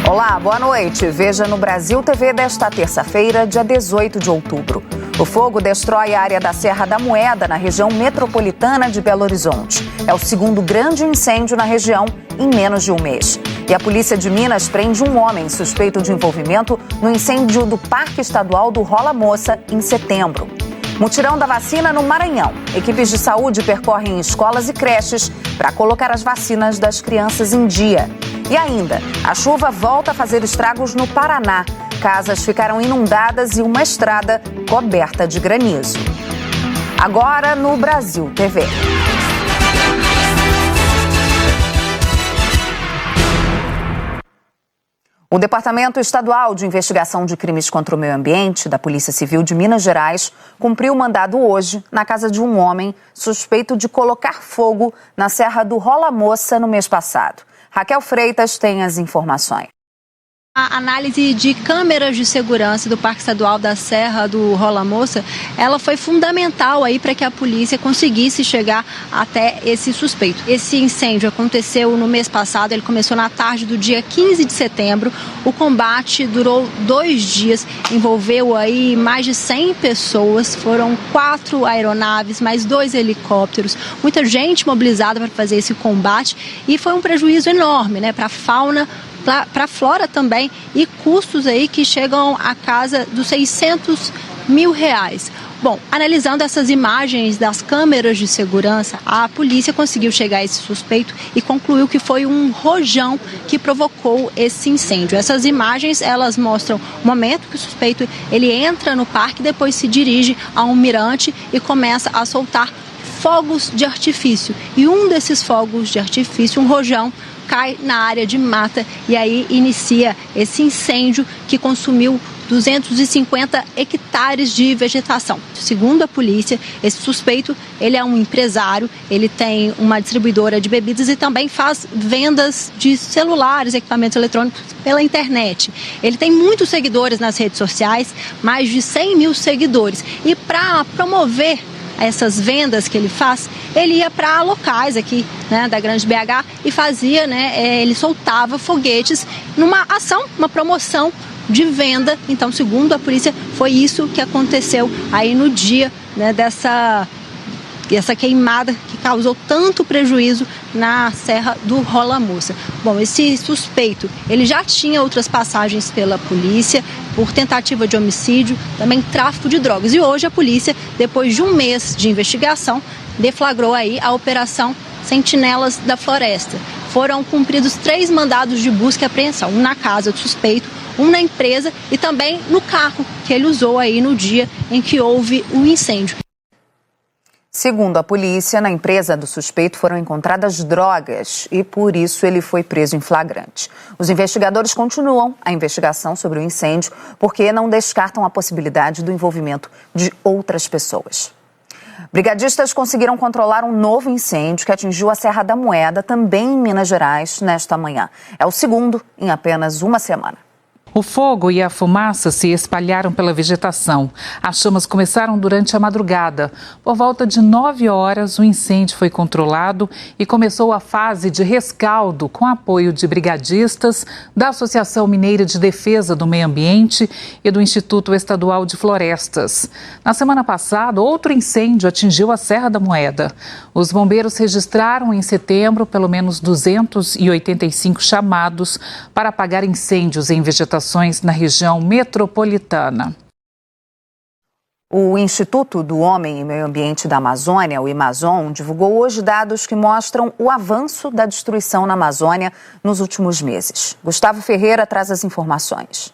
Olá, boa noite. Veja no Brasil TV desta terça-feira, dia 18 de outubro. O fogo destrói a área da Serra da Moeda, na região metropolitana de Belo Horizonte. É o segundo grande incêndio na região em menos de um mês. E a Polícia de Minas prende um homem suspeito de envolvimento no incêndio do Parque Estadual do Rola Moça em setembro. Mutirão da vacina no Maranhão. Equipes de saúde percorrem escolas e creches para colocar as vacinas das crianças em dia. E ainda, a chuva volta a fazer estragos no Paraná. Casas ficaram inundadas e uma estrada coberta de granizo. Agora no Brasil TV. O Departamento Estadual de Investigação de Crimes contra o Meio Ambiente da Polícia Civil de Minas Gerais cumpriu mandado hoje na casa de um homem suspeito de colocar fogo na Serra do Rola Moça no mês passado. Raquel Freitas tem as informações. A análise de câmeras de segurança do Parque Estadual da Serra do Rola Moça, ela foi fundamental aí para que a polícia conseguisse chegar até esse suspeito. Esse incêndio aconteceu no mês passado, ele começou na tarde do dia 15 de setembro. O combate durou 2 dias, envolveu aí mais de 100 pessoas, foram 4 aeronaves, mais 2 helicópteros, muita gente mobilizada para fazer esse combate e foi um prejuízo enorme, né, para a fauna, para a flora também, e custos aí que chegam à casa dos R$600 mil. Bom, analisando essas imagens das câmeras de segurança, a polícia conseguiu chegar a esse suspeito e concluiu que foi um rojão que provocou esse incêndio. Essas imagens, elas mostram o momento que o suspeito ele entra no parque, depois se dirige a um mirante e começa a soltar fogos de artifício. E um desses fogos de artifício, um rojão, cai na área de mata e aí inicia esse incêndio que consumiu 250 hectares de vegetação. Segundo a polícia, esse suspeito, ele é um empresário, ele tem uma distribuidora de bebidas e também faz vendas de celulares, equipamentos eletrônicos pela internet. Ele tem muitos seguidores nas redes sociais, mais de 100 mil seguidores. E para promover essas vendas que ele faz, ele ia para locais aqui, né, da Grande BH e fazia, né, ele soltava foguetes numa ação, uma promoção de venda. Então, segundo a polícia, foi isso que aconteceu aí no dia, né, dessa queimada que causou tanto prejuízo na Serra do Rola Moça. Bom, esse suspeito, ele já tinha outras passagens pela polícia por tentativa de homicídio, também tráfico de drogas. E hoje a polícia, depois de um mês de investigação, deflagrou aí a Operação Sentinelas da Floresta. Foram cumpridos 3 mandados de busca e apreensão, um na casa do suspeito, um na empresa e também no carro que ele usou aí no dia em que houve o incêndio. Segundo a polícia, na empresa do suspeito foram encontradas drogas e, por isso, ele foi preso em flagrante. Os investigadores continuam a investigação sobre o incêndio porque não descartam a possibilidade do envolvimento de outras pessoas. Brigadistas conseguiram controlar um novo incêndio que atingiu a Serra da Moeda, também em Minas Gerais, nesta manhã. É o segundo em apenas uma semana. O fogo e a fumaça se espalharam pela vegetação. As chamas começaram durante a madrugada. Por volta de 9 horas, o incêndio foi controlado e começou a fase de rescaldo com apoio de brigadistas, da Associação Mineira de Defesa do Meio Ambiente e do Instituto Estadual de Florestas. Na semana passada, outro incêndio atingiu a Serra da Moeda. Os bombeiros registraram em setembro pelo menos 285 chamados para apagar incêndios em vegetação na região metropolitana. O Instituto do Homem e Meio Ambiente da Amazônia, o IMAZON, divulgou hoje dados que mostram o avanço da destruição na Amazônia nos últimos meses. Gustavo Ferreira traz as informações.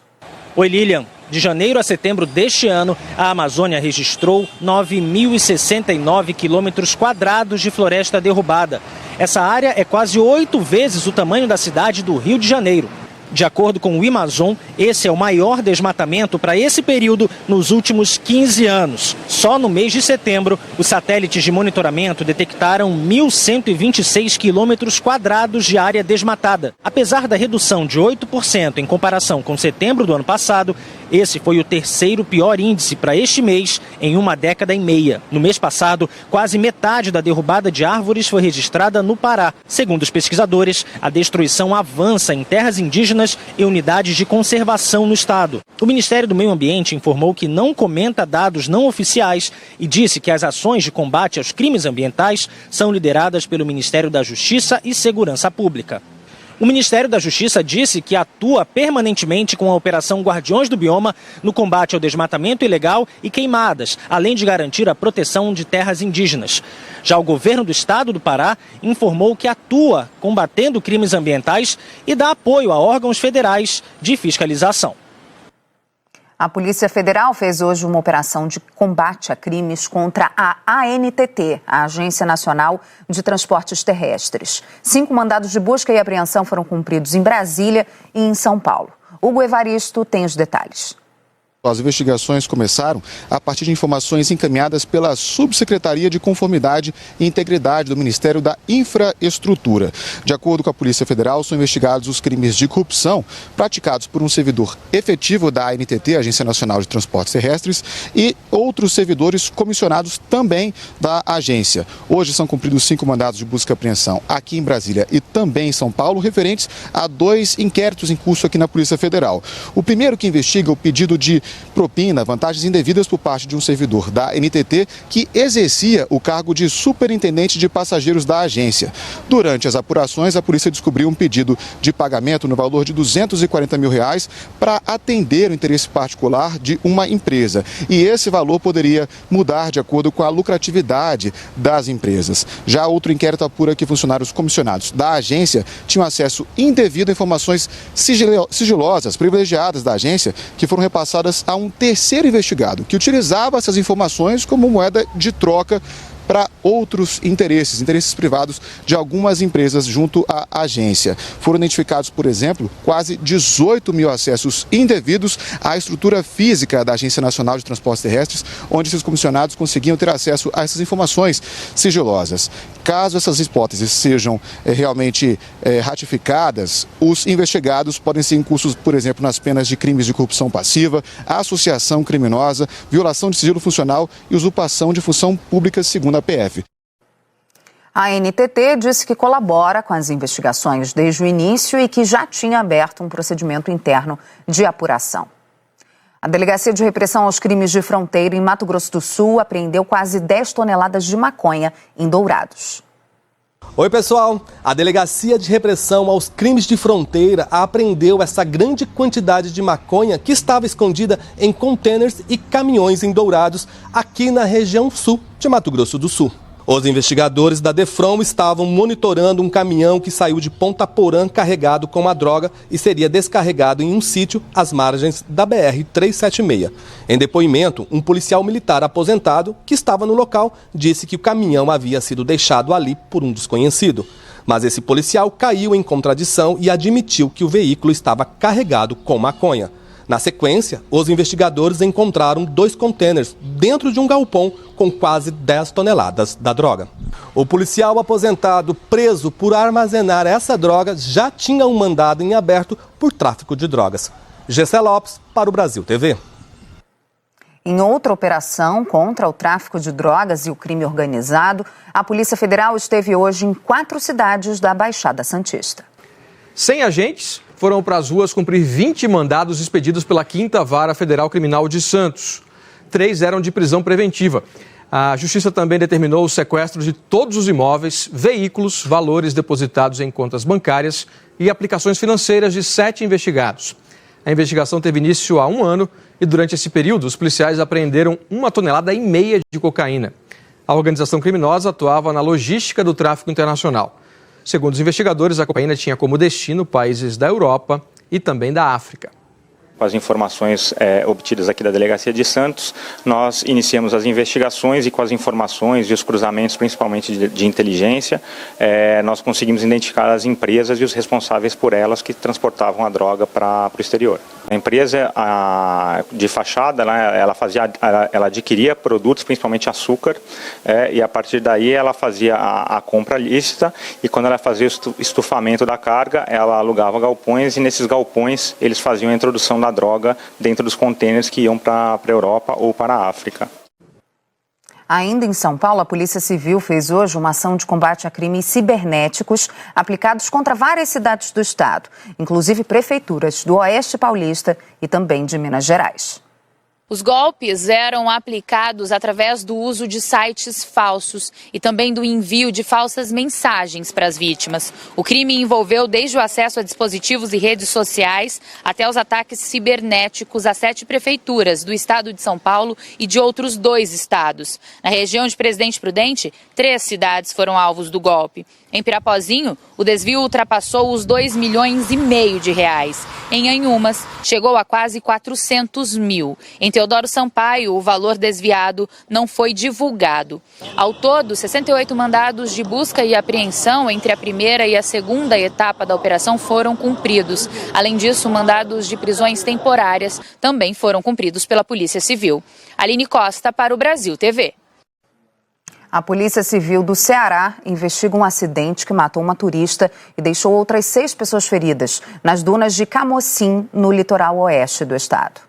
Oi, Lilian. De janeiro a setembro deste ano, a Amazônia registrou 9.069 quilômetros quadrados de floresta derrubada. Essa área é quase 8 vezes o tamanho da cidade do Rio de Janeiro. De acordo com o IMAZON, esse é o maior desmatamento para esse período nos últimos 15 anos. Só no mês de setembro, os satélites de monitoramento detectaram 1.126 quilômetros quadrados de área desmatada. Apesar da redução de 8% em comparação com setembro do ano passado, Esse foi o terceiro pior índice para este mês em uma década e meia. No mês passado, quase metade da derrubada de árvores foi registrada no Pará. Segundo os pesquisadores, a destruição avança em terras indígenas e unidades de conservação no estado. O Ministério do Meio Ambiente informou que não comenta dados não oficiais e disse que as ações de combate aos crimes ambientais são lideradas pelo Ministério da Justiça e Segurança Pública. O Ministério da Justiça disse que atua permanentemente com a Operação Guardiões do Bioma no combate ao desmatamento ilegal e queimadas, além de garantir a proteção de terras indígenas. Já o governo do estado do Pará informou que atua combatendo crimes ambientais e dá apoio a órgãos federais de fiscalização. A Polícia Federal fez hoje uma operação de combate a crimes contra a ANTT, a Agência Nacional de Transportes Terrestres. 5 mandados de busca e apreensão foram cumpridos em Brasília e em São Paulo. Hugo Evaristo tem os detalhes. As investigações começaram a partir de informações encaminhadas pela Subsecretaria de Conformidade e Integridade do Ministério da Infraestrutura. De acordo com a Polícia Federal, são investigados os crimes de corrupção praticados por um servidor efetivo da ANTT, Agência Nacional de Transportes Terrestres, e outros servidores comissionados também da agência. Hoje são cumpridos 5 mandados de busca e apreensão aqui em Brasília e também em São Paulo, referentes a 2 inquéritos em curso aqui na Polícia Federal. O primeiro que investiga o pedido de propina, vantagens indevidas por parte de um servidor da NTT que exercia o cargo de superintendente de passageiros da agência. Durante as apurações, a polícia descobriu um pedido de pagamento no valor de R$240 mil para atender o interesse particular de uma empresa. E esse valor poderia mudar de acordo com a lucratividade das empresas. Já outro inquérito apura que funcionários comissionados da agência tinham acesso indevido a informações sigilosas, privilegiadas da agência, que foram repassadas a um terceiro investigado, que utilizava essas informações como moeda de troca para outros interesses privados de algumas empresas junto à agência. Foram identificados, por exemplo, quase 18 mil acessos indevidos à estrutura física da Agência Nacional de Transportes Terrestres, onde esses comissionados conseguiam ter acesso a essas informações sigilosas. Caso essas hipóteses sejam realmente ratificadas, os investigados podem ser incursos, por exemplo, nas penas de crimes de corrupção passiva, associação criminosa, violação de sigilo funcional e usurpação de função pública, segundo a PF. A NTT disse que colabora com as investigações desde o início e que já tinha aberto um procedimento interno de apuração. A Delegacia de Repressão aos Crimes de Fronteira em Mato Grosso do Sul apreendeu quase 10 toneladas de maconha em Dourados. Oi, pessoal! A Delegacia de Repressão aos Crimes de Fronteira apreendeu essa grande quantidade de maconha que estava escondida em contêineres e caminhões em Dourados, aqui na região sul de Mato Grosso do Sul. Os investigadores da Defrom estavam monitorando um caminhão que saiu de Ponta Porã carregado com a droga e seria descarregado em um sítio às margens da BR-376. Em depoimento, um policial militar aposentado que estava no local disse que o caminhão havia sido deixado ali por um desconhecido. Mas esse policial caiu em contradição e admitiu que o veículo estava carregado com maconha. Na sequência, os investigadores encontraram 2 contêineres dentro de um galpão com quase 10 toneladas da droga. O policial aposentado preso por armazenar essa droga já tinha um mandado em aberto por tráfico de drogas. Gessé Lopes para o Brasil TV. Em outra operação contra o tráfico de drogas e o crime organizado, a Polícia Federal esteve hoje em 4 cidades da Baixada Santista. 100 agentes foram para as ruas cumprir 20 mandados expedidos pela 5ª Vara Federal Criminal de Santos. 3 eram de prisão preventiva. A Justiça também determinou o sequestro de todos os imóveis, veículos, valores depositados em contas bancárias e aplicações financeiras de 7 investigados. A investigação teve início há 1 ano e durante esse período os policiais apreenderam 1,5 toneladas de cocaína. A organização criminosa atuava na logística do tráfico internacional. Segundo os investigadores, a cocaína tinha como destino países da Europa e também da África. Com as informações obtidas aqui da Delegacia de Santos, nós iniciamos as investigações e com as informações e os cruzamentos, principalmente de inteligência, nós conseguimos identificar as empresas e os responsáveis por elas que transportavam a droga para o exterior. A empresa de fachada, ela adquiria produtos, principalmente açúcar, e a partir daí ela fazia a compra lícita, e quando ela fazia o estufamento da carga, ela alugava galpões, e nesses galpões eles faziam a introdução da droga dentro dos contêineres que iam para a Europa ou para a África. Ainda em São Paulo, a Polícia Civil fez hoje uma ação de combate a crimes cibernéticos aplicados contra várias cidades do estado, inclusive prefeituras do Oeste Paulista e também de Minas Gerais. Os golpes eram aplicados através do uso de sites falsos e também do envio de falsas mensagens para as vítimas. O crime envolveu desde o acesso a dispositivos e redes sociais até os ataques cibernéticos a 7 prefeituras do estado de São Paulo e de outros 2 estados. Na região de Presidente Prudente, 3 cidades foram alvos do golpe. Em Pirapozinho, o desvio ultrapassou os R$2,5 milhões. Em Anhumas, chegou a quase 400 mil. Em Teodoro Sampaio, o valor desviado não foi divulgado. Ao todo, 68 mandados de busca e apreensão entre a primeira e a segunda etapa da operação foram cumpridos. Além disso, mandados de prisões temporárias também foram cumpridos pela Polícia Civil. Aline Costa para o Brasil TV. A Polícia Civil do Ceará investiga um acidente que matou uma turista e deixou outras 6 pessoas feridas nas dunas de Camocim, no litoral oeste do estado.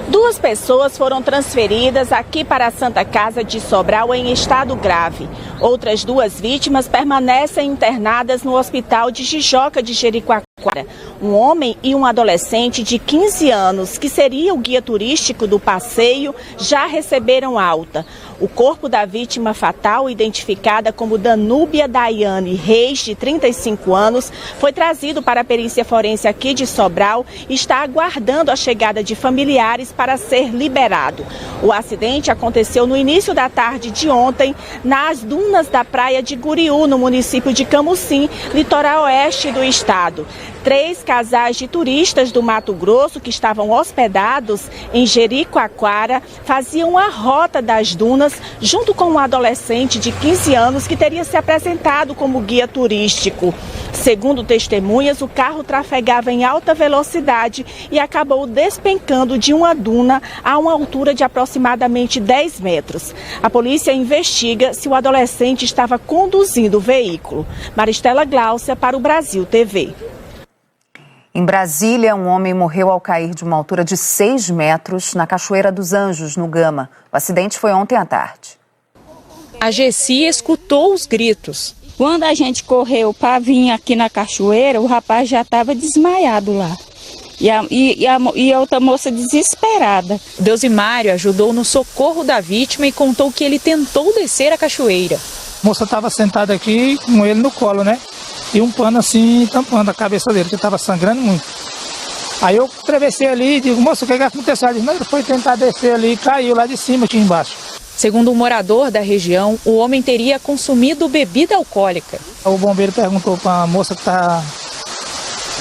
2 pessoas foram transferidas aqui para a Santa Casa de Sobral em estado grave. Outras 2 vítimas permanecem internadas no Hospital de Jijoca de Jericoacoara. Um homem e um adolescente de 15 anos, que seria o guia turístico do passeio, já receberam alta. O corpo da vítima fatal, identificada como Danúbia Daiane Reis, de 35 anos, foi trazido para a perícia forense aqui de Sobral e está aguardando a chegada de familiares para ser liberado. O acidente aconteceu no início da tarde de ontem, nas dunas da praia de Guriú, no município de Camocim, litoral oeste do estado. 3 casais de turistas do Mato Grosso que estavam hospedados em Jericoacoara faziam a rota das dunas junto com um adolescente de 15 anos que teria se apresentado como guia turístico. Segundo testemunhas, o carro trafegava em alta velocidade e acabou despencando de uma duna a uma altura de aproximadamente 10 metros. A polícia investiga se o adolescente estava conduzindo o veículo. Maristela Gláucia para o Brasil TV. Em Brasília, um homem morreu ao cair de uma altura de 6 metros na Cachoeira dos Anjos, no Gama. O acidente foi ontem à tarde. A Gessi escutou os gritos. Quando a gente correu para vir aqui na cachoeira, o rapaz já estava desmaiado lá. E a outra moça desesperada. Deusimário ajudou no socorro da vítima e contou que ele tentou descer a cachoeira. A moça estava sentada aqui com ele no colo, né? E um pano assim tampando a cabeça dele, que estava sangrando muito. Aí eu atravessei ali e digo, moço, o que aconteceu? Ele disse, não, ele foi tentar descer ali e caiu lá de cima, aqui embaixo. Segundo um morador da região, o homem teria consumido bebida alcoólica. O bombeiro perguntou para a moça que está...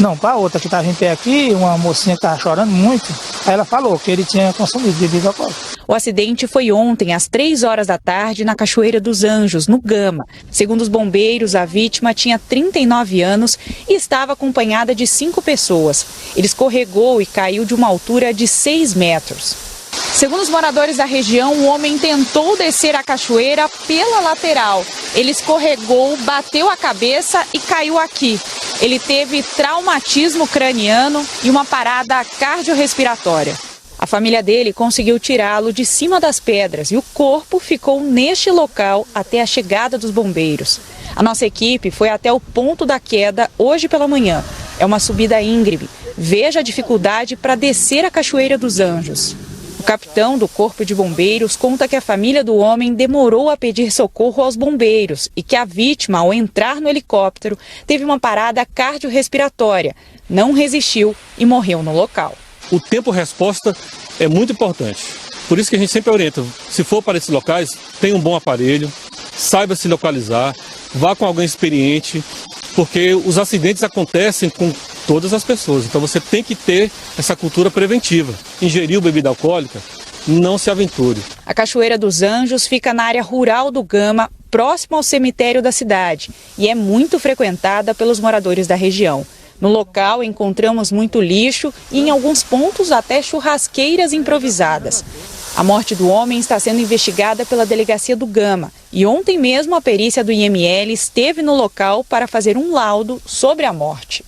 Não, para a outra que estava em pé aqui, uma mocinha que estava chorando muito. Aí ela falou que ele tinha consumido bebida alcoólica. O acidente foi ontem, às 3 horas da tarde, na Cachoeira dos Anjos, no Gama. Segundo os bombeiros, a vítima tinha 39 anos e estava acompanhada de 5 pessoas. Ele escorregou e caiu de uma altura de 6 metros. Segundo os moradores da região, o homem tentou descer a cachoeira pela lateral. Ele escorregou, bateu a cabeça e caiu aqui. Ele teve traumatismo craniano e uma parada cardiorrespiratória. A família dele conseguiu tirá-lo de cima das pedras e o corpo ficou neste local até a chegada dos bombeiros. A nossa equipe foi até o ponto da queda hoje pela manhã. É uma subida íngreme. Veja a dificuldade para descer a Cachoeira dos Anjos. O capitão do Corpo de Bombeiros conta que a família do homem demorou a pedir socorro aos bombeiros e que a vítima, ao entrar no helicóptero, teve uma parada cardiorrespiratória, não resistiu e morreu no local. O tempo-resposta é muito importante. Por isso que a gente sempre orienta, se for para esses locais, tenha um bom aparelho, saiba se localizar, vá com alguém experiente, porque os acidentes acontecem com todas as pessoas. Então você tem que ter essa cultura preventiva. Ingeriu bebida alcoólica, não se aventure. A Cachoeira dos Anjos fica na área rural do Gama, próximo ao cemitério da cidade, e é muito frequentada pelos moradores da região. No local, encontramos muito lixo e, em alguns pontos, até churrasqueiras improvisadas. A morte do homem está sendo investigada pela delegacia do Gama e ontem mesmo a perícia do IML esteve no local para fazer um laudo sobre a morte.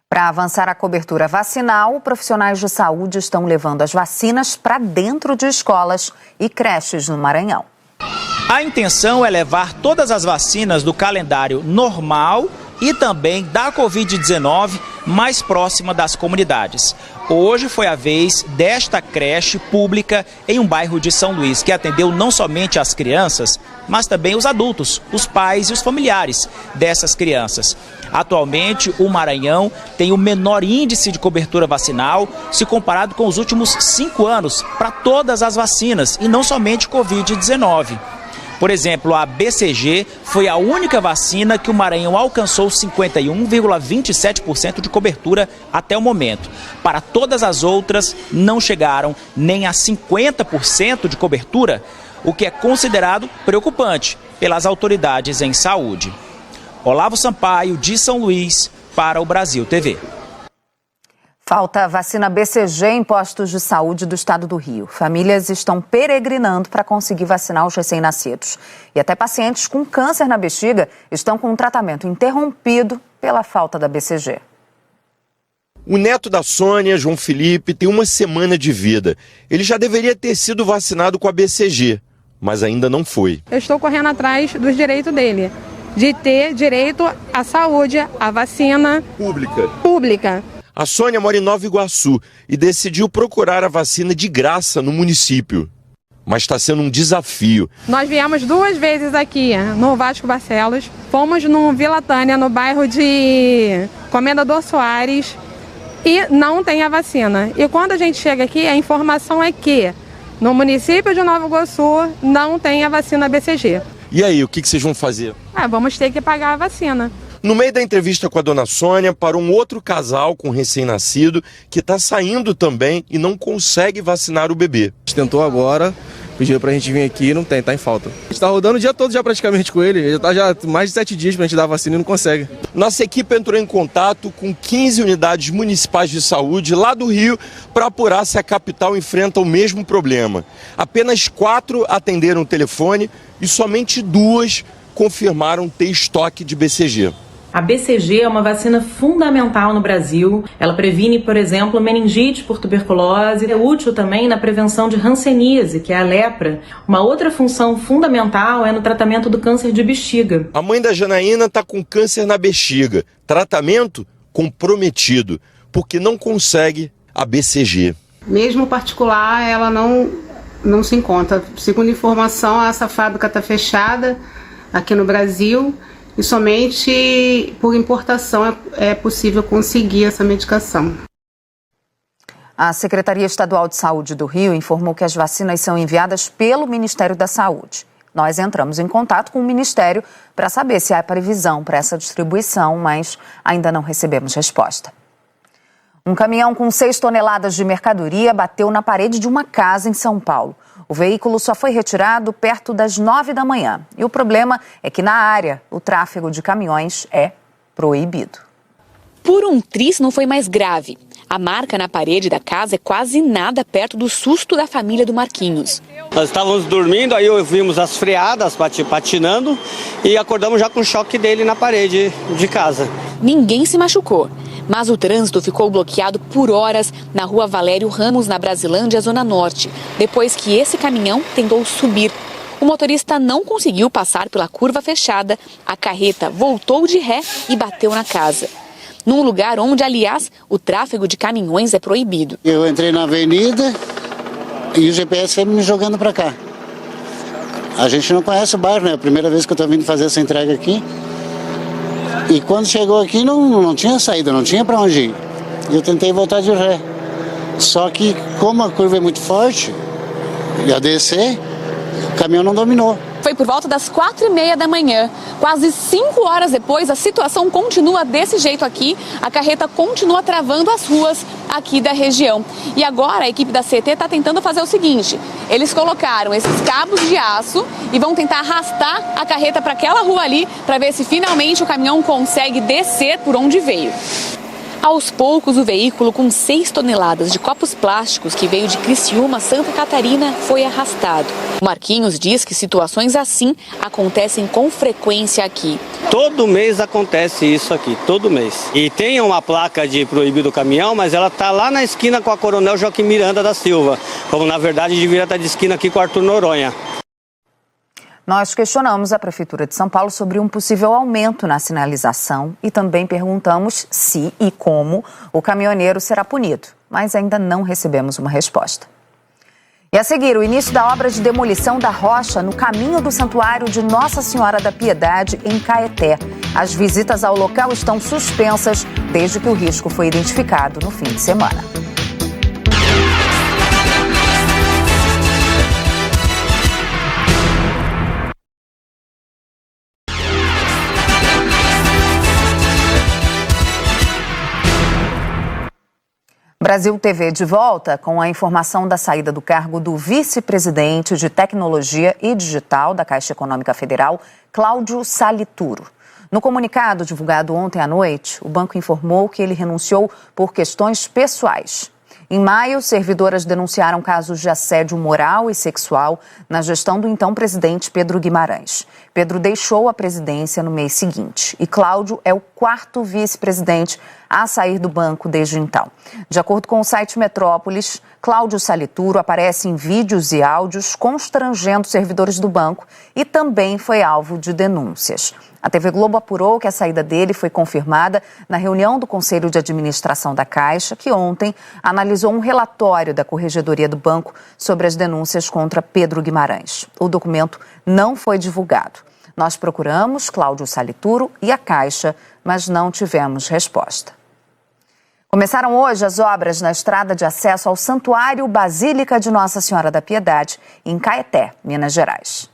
Para avançar a cobertura vacinal, profissionais de saúde estão levando as vacinas para dentro de escolas e creches no Maranhão. A intenção é levar todas as vacinas do calendário normal e também da Covid-19 mais próxima das comunidades. Hoje foi a vez desta creche pública em um bairro de São Luís, que atendeu não somente as crianças, mas também os adultos, os pais e os familiares dessas crianças. Atualmente, o Maranhão tem o menor índice de cobertura vacinal se comparado com os últimos 5 anos para todas as vacinas e não somente Covid-19. Por exemplo, a BCG foi a única vacina que o Maranhão alcançou 51,27% de cobertura até o momento. Para todas as outras, não chegaram nem a 50% de cobertura, o que é considerado preocupante pelas autoridades em saúde. Olavo Sampaio, de São Luís, para o Brasil TV. Falta vacina BCG em postos de saúde do estado do Rio. Famílias estão peregrinando para conseguir vacinar os recém-nascidos. E até pacientes com câncer na bexiga estão com o tratamento interrompido pela falta da BCG. O neto da Sônia, João Felipe, tem 1 semana de vida. Ele já deveria ter sido vacinado com a BCG, mas ainda não foi. Eu estou correndo atrás dos direitos dele, de ter direito à saúde, à vacina pública. A Sônia mora em Nova Iguaçu e decidiu procurar a vacina de graça no município. Mas está sendo um desafio. Nós viemos 2 vezes aqui no Vasco Barcelos, fomos no Vila Tânia, no bairro de Comendador Soares, e não tem a vacina. E quando a gente chega aqui, a informação é que no município de Nova Iguaçu não tem a vacina BCG. E aí, o que vocês vão fazer? Vamos ter que pagar a vacina. No meio da entrevista com a dona Sônia, para um outro casal com recém-nascido que está saindo também e não consegue vacinar o bebê. A gente tentou agora, pediram pra gente vir aqui e não tem, tá em falta. A gente tá rodando o dia todo já praticamente com ele, já mais de 7 dias pra gente dar a vacina e não consegue. Nossa equipe entrou em contato com 15 unidades municipais de saúde lá do Rio para apurar se a capital enfrenta o mesmo problema. Apenas 4 atenderam o telefone e somente 2 confirmaram ter estoque de BCG. A BCG é uma vacina fundamental no Brasil. Ela previne, por exemplo, meningite por tuberculose. É útil também na prevenção de hanseníase, que é a lepra. Uma outra função fundamental é no tratamento do câncer de bexiga. A mãe da Janaína está com câncer na bexiga. Tratamento comprometido, porque não consegue a BCG. Mesmo particular, ela não se encontra. Segundo informação, essa fábrica está fechada aqui no Brasil. E somente por importação é possível conseguir essa medicação. A Secretaria Estadual de Saúde do Rio informou que as vacinas são enviadas pelo Ministério da Saúde. Nós entramos em contato com o Ministério para saber se há previsão para essa distribuição, mas ainda não recebemos resposta. Um caminhão com 6 toneladas de mercadoria bateu na parede de uma casa em São Paulo. O veículo só foi retirado perto das 9 da manhã. E o problema é que na área o tráfego de caminhões é proibido. Por um triz não foi mais grave. A marca na parede da casa é quase nada perto do susto da família do Marquinhos. Nós estávamos dormindo, aí ouvimos as freadas patinando e acordamos já com o choque dele na parede de casa. Ninguém se machucou, mas o trânsito ficou bloqueado por horas na rua Valério Ramos, na Brasilândia, Zona Norte, depois que esse caminhão tentou subir. O motorista não conseguiu passar pela curva fechada, a carreta voltou de ré e bateu na casa. Num lugar onde, aliás, o tráfego de caminhões é proibido. Eu entrei na avenida e o GPS foi me jogando para cá. A gente não conhece o bairro, né? É a primeira vez que eu estou vindo fazer essa entrega aqui. E quando chegou aqui não tinha saída, não tinha para onde ir. Eu tentei voltar de ré. Só que como a curva é muito forte, ia descer, o caminhão não dominou. Foi por volta das 4h30 da manhã. Quase 5 horas depois, a situação continua desse jeito aqui. A carreta continua travando as ruas aqui da região. E agora a equipe da CET está tentando fazer o seguinte: eles colocaram esses cabos de aço e vão tentar arrastar a carreta para aquela rua ali, para ver se finalmente o caminhão consegue descer por onde veio. Aos poucos, o veículo com 6 toneladas de copos plásticos que veio de Criciúma, Santa Catarina, foi arrastado. O Marquinhos diz que situações assim acontecem com frequência aqui. Todo mês acontece isso aqui, todo mês. E tem uma placa de proibido o caminhão, mas ela está lá na esquina com a Coronel Joaquim Miranda da Silva, como na verdade deveria estar de esquina aqui com o Arthur Noronha. Nós questionamos a Prefeitura de São Paulo sobre um possível aumento na sinalização e também perguntamos se e como o caminhoneiro será punido, mas ainda não recebemos uma resposta. E a seguir, o início da obra de demolição da rocha no caminho do Santuário de Nossa Senhora da Piedade, em Caeté. As visitas ao local estão suspensas desde que o risco foi identificado no fim de semana. Brasil TV de volta com a informação da saída do cargo do vice-presidente de Tecnologia e Digital da Caixa Econômica Federal, Cláudio Salituro. No comunicado divulgado ontem à noite, o banco informou que ele renunciou por questões pessoais. Em maio, servidoras denunciaram casos de assédio moral e sexual na gestão do então presidente Pedro Guimarães. Pedro deixou a presidência no mês seguinte e Cláudio é o 4º vice-presidente a sair do banco desde então. De acordo com o site Metrópolis, Cláudio Salituro aparece em vídeos e áudios constrangendo servidores do banco e também foi alvo de denúncias. A TV Globo apurou que a saída dele foi confirmada na reunião do Conselho de Administração da Caixa, que ontem analisou um relatório da Corregedoria do Banco sobre as denúncias contra Pedro Guimarães. O documento não foi divulgado. Nós procuramos Cláudio Salituro e a Caixa, mas não tivemos resposta. Começaram hoje as obras na estrada de acesso ao Santuário Basílica de Nossa Senhora da Piedade, em Caeté, Minas Gerais.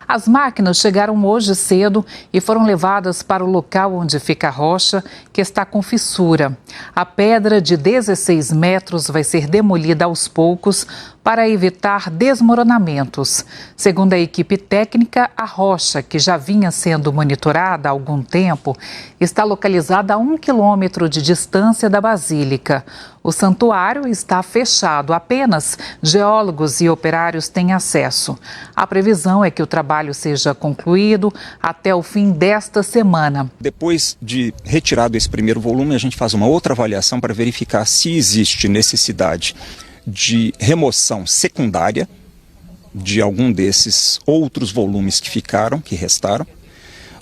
As máquinas chegaram hoje cedo e foram levadas para o local onde fica a rocha, que está com fissura. A pedra de 16 metros vai ser demolida aos poucos para evitar desmoronamentos. Segundo a equipe técnica, a rocha, que já vinha sendo monitorada há algum tempo, está localizada a 1 quilômetro de distância da Basílica. O santuário está fechado, apenas geólogos e operários têm acesso. A previsão é que o trabalho seja concluído até o fim desta semana. Depois de retirado esse primeiro volume, a gente faz uma outra avaliação para verificar se existe necessidade de remoção secundária de algum desses outros volumes que ficaram, que restaram,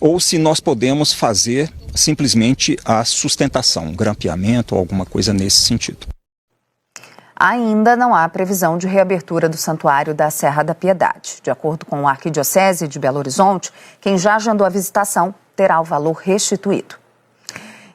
ou se nós podemos fazer simplesmente a sustentação, um grampeamento ou alguma coisa nesse sentido. Ainda não há previsão de reabertura do Santuário da Serra da Piedade. De acordo com a Arquidiocese de Belo Horizonte, quem já agendou a visitação terá o valor restituído.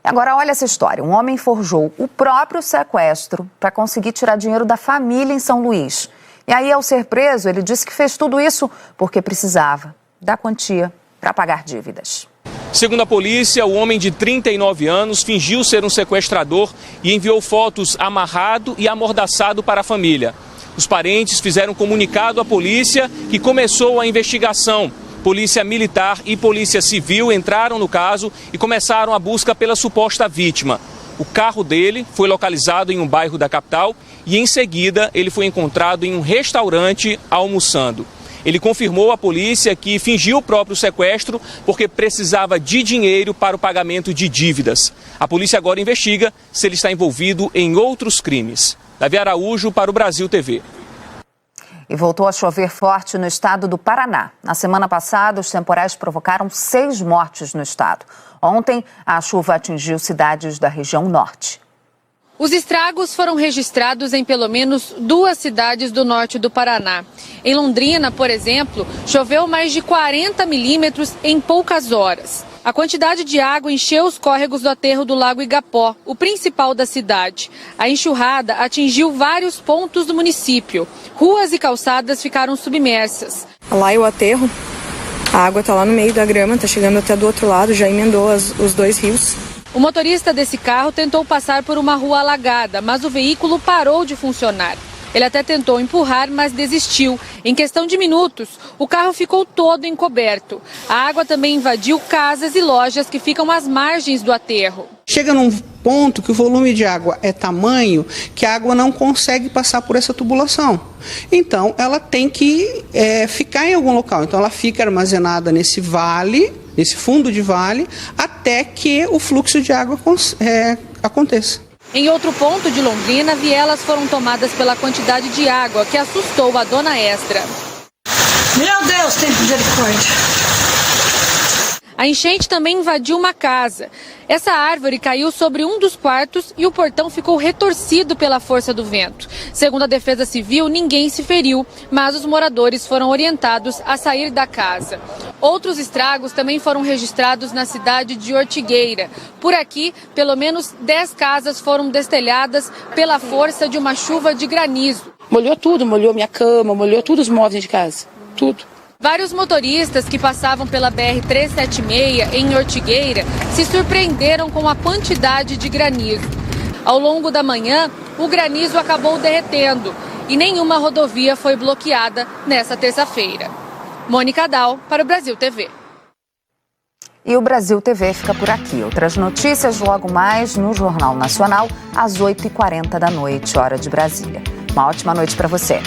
Agora, olha essa história. Um homem forjou o próprio sequestro para conseguir tirar dinheiro da família em São Luís. E aí, ao ser preso, ele disse que fez tudo isso porque precisava da quantia para pagar dívidas. Segundo a polícia, o homem de 39 anos fingiu ser um sequestrador e enviou fotos amarrado e amordaçado para a família. Os parentes fizeram comunicado à polícia, que começou a investigação. Polícia Militar e Polícia Civil entraram no caso e começaram a busca pela suposta vítima. O carro dele foi localizado em um bairro da capital e, em seguida, ele foi encontrado em um restaurante almoçando. Ele confirmou à polícia que fingiu o próprio sequestro porque precisava de dinheiro para o pagamento de dívidas. A polícia agora investiga se ele está envolvido em outros crimes. Davi Araújo para o Brasil TV. E voltou a chover forte no estado do Paraná. Na semana passada, os temporais provocaram 6 mortes no estado. Ontem, a chuva atingiu cidades da região norte. Os estragos foram registrados em pelo menos 2 cidades do norte do Paraná. Em Londrina, por exemplo, choveu mais de 40 milímetros em poucas horas. A quantidade de água encheu os córregos do aterro do Lago Igapó, o principal da cidade. A enxurrada atingiu vários pontos do município. Ruas e calçadas ficaram submersas. Lá é o aterro, A água está lá no meio da grama, está chegando até do outro lado, já emendou os dois rios. O motorista desse carro tentou passar por uma rua alagada, mas o veículo parou de funcionar. Ele até tentou empurrar, mas desistiu. Em questão de minutos, o carro ficou todo encoberto. A água também invadiu casas e lojas que ficam às margens do aterro. Chega num ponto que o volume de água é tamanho que a água não consegue passar por essa tubulação. Então, ela tem que ficar em algum local. Então, ela fica armazenada nesse vale, nesse fundo de vale, até que o fluxo de água aconteça. Em outro ponto de Londrina, vielas foram tomadas pela quantidade de água que assustou a dona Extra. Meu Deus, tem misericórdia. A enchente também invadiu uma casa. Essa árvore caiu sobre um dos quartos e o portão ficou retorcido pela força do vento. Segundo a Defesa Civil, ninguém se feriu, mas os moradores foram orientados a sair da casa. Outros estragos também foram registrados na cidade de Ortigueira. Por aqui, pelo menos 10 casas foram destelhadas pela força de uma chuva de granizo. Molhou tudo, molhou minha cama, molhou todos os móveis de casa, tudo. Vários motoristas que passavam pela BR-376 em Ortigueira se surpreenderam com a quantidade de granizo. Ao longo da manhã, o granizo acabou derretendo e nenhuma rodovia foi bloqueada nesta terça-feira. Mônica Dal, para o Brasil TV. E o Brasil TV fica por aqui. Outras notícias logo mais no Jornal Nacional, às 8h40 da noite, hora de Brasília. Uma ótima noite para você.